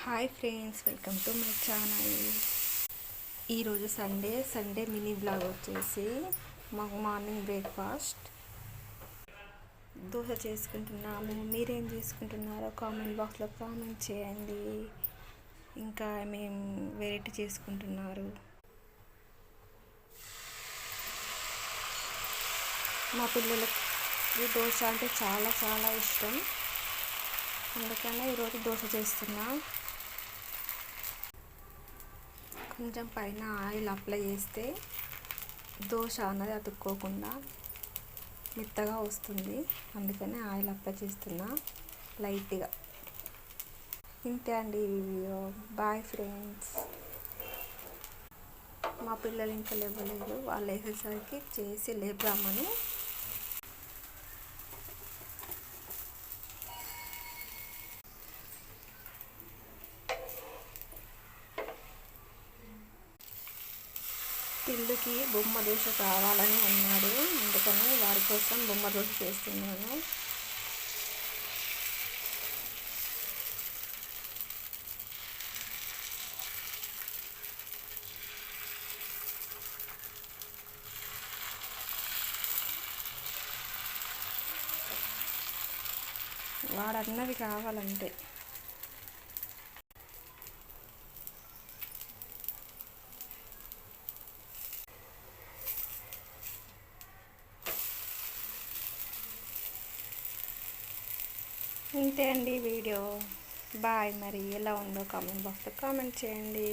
Hi friends, welcome to my channel. ఈరోజు Sunday mini blog వచ్చేసి మాకు మార్నింగ్ బ్రేక్ఫాస్ట్ దోశ చేసుకుంటున్నాము. మీరేం చేసుకుంటున్నారో కామెంట్ బాక్స్లో కామెంట్ చేయండి. ఇంకా మేము వెరైటీ చేసుకుంటున్నారు. మా పిల్లలకి దోశ అంటే చాలా చాలా ఇష్టం, అందుకనే ఈరోజు దోశ చేస్తున్నా. కొంచెం పైన ఆయిల్ అప్లై చేస్తే దోశ అన్నది అతుక్కోకుండా మెత్తగా వస్తుంది. అందుకనే ఆయిల్ అప్లై చేస్తున్నా లైట్గా. ఇంతే అండి ఈ వీడియో. Bye friends. మా పిల్లలు ఇంకా లేవలేదు, వాళ్ళు వేసేసరికి చేసి లేపుదామని. పిల్లుకి బొమ్మ దోశ కావాలని అన్నాడు, అందుకని వాడి కోసం బొమ్మ దోశ చేస్తున్నాను. వాడన్నది కావాలంటే. ఇంతే అండి వీడియో. బాయ్. మరి ఎలా ఉందో కామెంట్ బాక్స్లో కామెంట్ చేయండి.